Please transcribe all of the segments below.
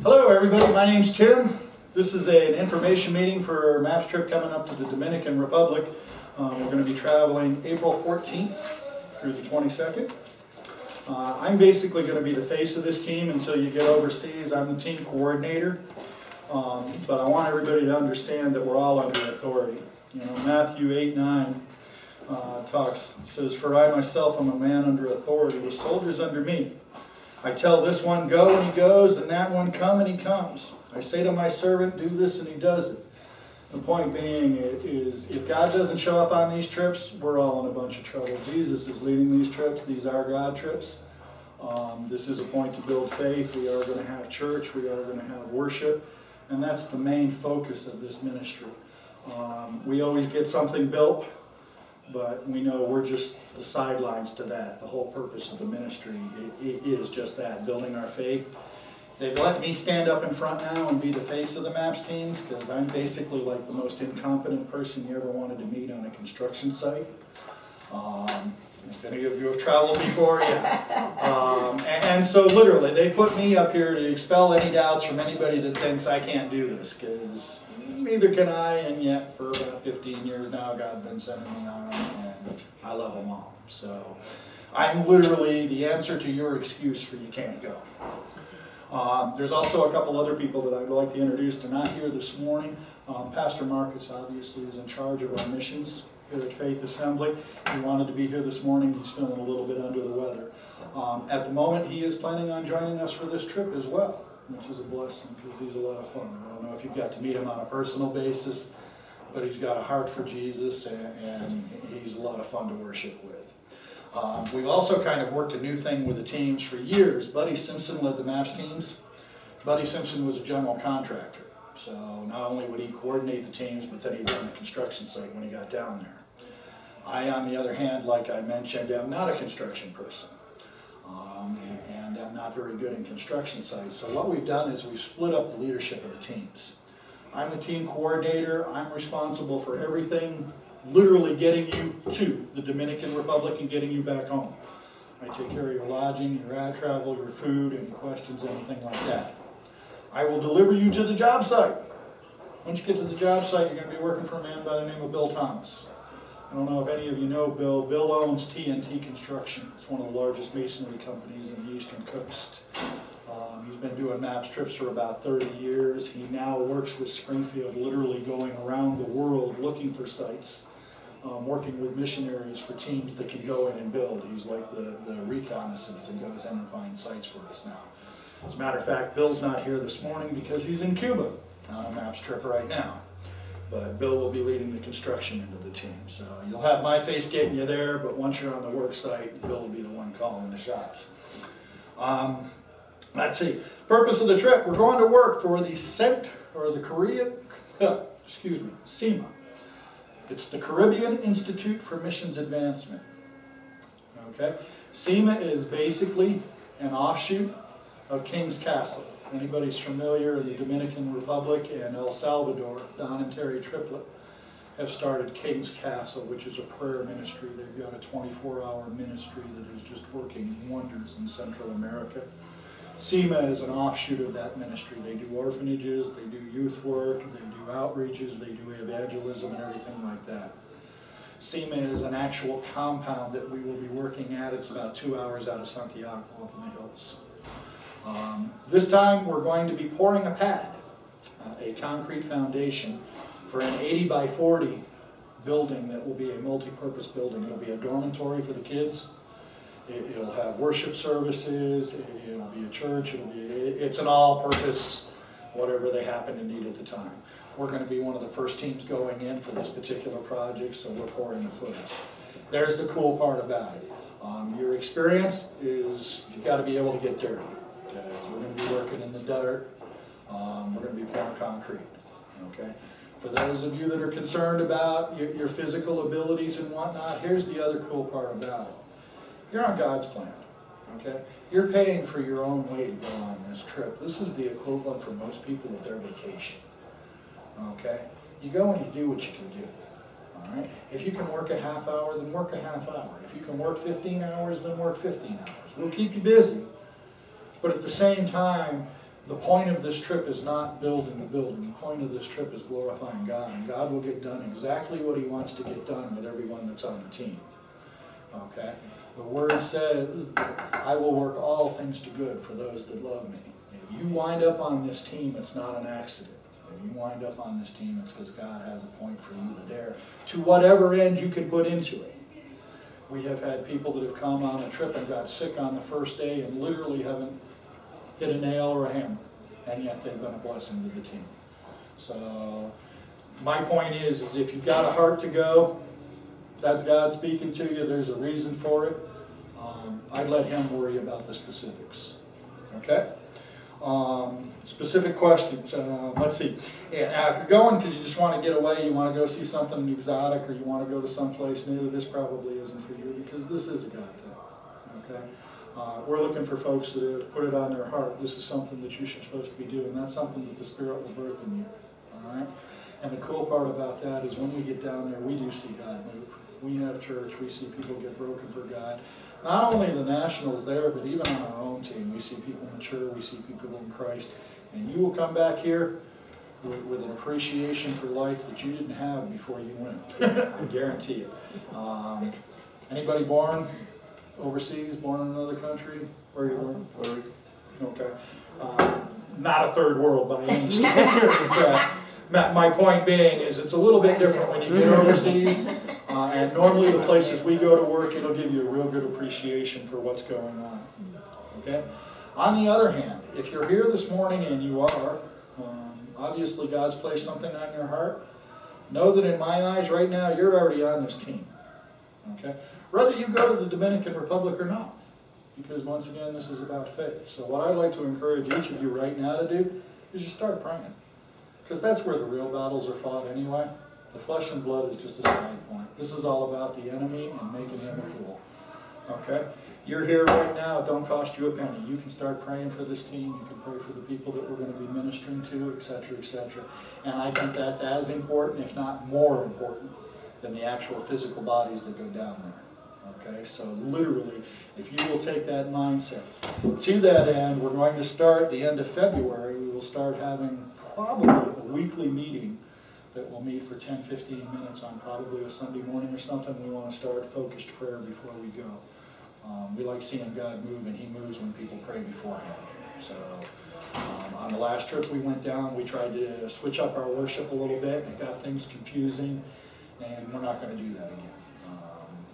Hello everybody, my name's Tim. This is an information meeting for our MAPS trip coming up to the Dominican Republic. We're going to be traveling April 14th through the 22nd. I'm basically going to be the face of this team until you get overseas. I'm the team coordinator, but I want everybody to understand that we're all under authority. You know, Matthew 8:9 says, "For I myself am a man under authority, with soldiers under me. I tell this one, go, and he goes, and that one, come, and he comes. I say to my servant, do this, and he does it." The point being is, if God doesn't show up on these trips, we're all in a bunch of trouble. Jesus is leading these trips. These are God trips. This is a point to build faith. We are going to have church. We are going to have worship. And that's the main focus of this ministry. We always get something built, but we know we're just the sidelines to that. The whole purpose of the ministry is just that, building our faith. They've let me stand up in front now and be the face of the MAPS teams, because I'm basically like the most incompetent person you ever wanted to meet on a construction site. If any of you have traveled before, yeah. And so literally, they put me up here to expel any doubts from anybody that thinks I can't do this, because neither can I, and yet for about 15 years now, God's been sending me on them, and I love them all. So I'm literally the answer to your excuse for you can't go. There's also a couple other people that I'd like to introduce. They're not here this morning. Pastor Marcus obviously is in charge of our missions here at Faith Assembly. He wanted to be here this morning. He's feeling a little bit under the weather. At the moment, he is planning on joining us for this trip as well, which is a blessing because he's a lot of fun. I don't know if you've got to meet him on a personal basis, but he's got a heart for Jesus, and he's a lot of fun to worship with. We've also kind of worked a new thing with the teams for years. Buddy Simpson led the MAPS teams. Buddy Simpson was a general contractor. So not only would he coordinate the teams, but then he'd run the construction site when he got down there. I, on the other hand, like I mentioned, am not a construction person. And I'm not very good in construction sites. So what we've done is we've split up the leadership of the teams. I'm the team coordinator. I'm responsible for everything, literally getting you to the Dominican Republic and getting you back home. I take care of your lodging, your ad travel, your food, any questions, anything like that. I will deliver you to the job site. Once you get to the job site, you're going to be working for a man by the name of Bill Thomas. I don't know if any of you know Bill. Bill owns TNT Construction. It's one of the largest masonry companies in the Eastern Coast. He's been doing MAPS trips for about 30 years. He now works with Springfield, literally going around the world looking for sites, working with missionaries for teams that can go in and build. He's like the reconnaissance that goes in and finds sites for us now. As a matter of fact, Bill's not here this morning because he's in Cuba on a MAPS trip right now. But Bill will be leading the construction into the team. So you'll have my face getting you there, but once you're on the work site, Bill will be the one calling the shots. Let's see. Purpose of the trip: we're going to work for the SEMA. It's the Caribbean Institute for Missions Advancement. Okay, SEMA is basically an offshoot of King's Castle. Anybody's familiar in the Dominican Republic and El Salvador, Don and Terry Triplett have started King's Castle, which is a prayer ministry. They've got a 24-hour ministry that is just working wonders in Central America. SEMA is an offshoot of that ministry. They do orphanages, they do youth work, they do outreaches, they do evangelism and everything like that. SEMA is an actual compound that we will be working at. It's about 2 hours out of Santiago up in the hills. This time we're going to be pouring a pad, a concrete foundation for an 80 by 40 building that will be a multi-purpose building. It'll be a dormitory for the kids. It'll have worship services. It'll be a church. It's an all-purpose, whatever they happen to need at the time. We're going to be one of the first teams going in for this particular project, so we're pouring the footers. There's the cool part about it. Your experience is you've got to be able to get dirty. We're going to be working in the dirt. We're going to be pouring concrete. Okay. For those of you that are concerned about your physical abilities and whatnot, here's the other cool part about it. You're on God's plan. Okay. You're paying for your own way to go on this trip. This is the equivalent for most people of their vacation. Okay. You go and you do what you can do. All right. If you can work a half hour, then work a half hour. If you can work 15 hours, then work 15 hours. We'll keep you busy. But at the same time, The point of this trip is not building the building. The point of this trip is glorifying God. And God will get done exactly what He wants to get done with everyone that's on the team. Okay? The Word says, I will work all things to good for those that love me. If you wind up on this team, it's not an accident. If you wind up on this team, it's because God has a point for you there, to whatever end you can put into it. We have had people that have come on a trip and got sick on the first day and literally haven't hit a nail or a hammer, and yet they've been a blessing to the team. So my point is if you've got a heart to go, that's God speaking to you, there's a reason for it. I'd let Him worry about the specifics. Okay? Specific questions. Let's see. And if you're going because you just want to get away, you want to go see something exotic, or you want to go to someplace new, this probably isn't for you, because this is a God thing. Okay? We're looking for folks that have put it on their heart. This is something that you're supposed to be doing. That's something that the Spirit will birth in you. All right? And the cool part about that is when we get down there, we do see God move. We have church. We see people get broken for God. Not only the nationals there, but even on our own team, we see people mature. We see people in Christ. And you will come back here with an appreciation for life that you didn't have before you went. I guarantee it. Anybody born overseas, born in another country? Where are you born? Puerto Rico. Okay. Not a third world by any standard. But my point being is it's a little bit different when you get overseas. And normally the places we go to work, it'll give you a real good appreciation for what's going on. Okay? On the other hand, if you're here this morning and you are, obviously God's placed something on your heart, know that in my eyes right now, you're already on this team. Okay? Whether you go to the Dominican Republic or not. Because once again, this is about faith. So what I'd like to encourage each of you right now to do is just start praying. Because that's where the real battles are fought anyway. The flesh and blood is just a side point. This is all about the enemy and making him a fool. Okay? You're here right now. It don't cost you a penny. You can start praying for this team. You can pray for the people that we're going to be ministering to, etc., etc. And I think that's as important, if not more important, than the actual physical bodies that go down there. Okay? So literally, if you will take that mindset. To that end, we're going to start the end of February. We will start having probably a weekly meeting that we'll meet for 10-15 minutes on probably a Sunday morning or something. We want to start focused prayer before we go. We like seeing God move, and He moves when people pray beforehand. So on the last trip we went down, we tried to switch up our worship a little bit, and it got things confusing, and we're not going to do that again.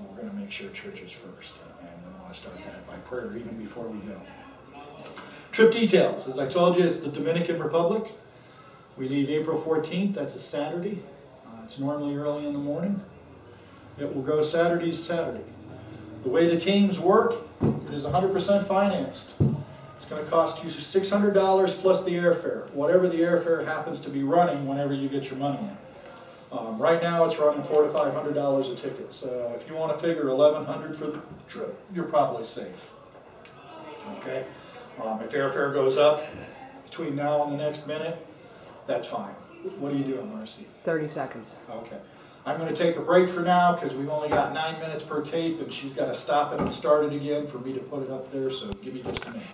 We're going to make sure church is first, and we want to start that by prayer even before we go. Trip details. As I told you, it's the Dominican Republic. We leave April 14th. That's a Saturday. It's normally early in the morning. It will go Saturday to Saturday. The way the teams work, it is 100% financed. It's going to cost you $600 plus the airfare, whatever the airfare happens to be running whenever you get your money in. Right now it's running $400 to $500 a ticket. So if you want to figure $1,100 for the trip, you're probably safe. Okay? If airfare goes up between now and the next minute, that's fine. What are you doing, Marcy? 30 seconds. Okay. I'm going to take a break for now because we've only got 9 minutes per tape, and she's got to stop it and start it again for me to put it up there, so give me just a minute.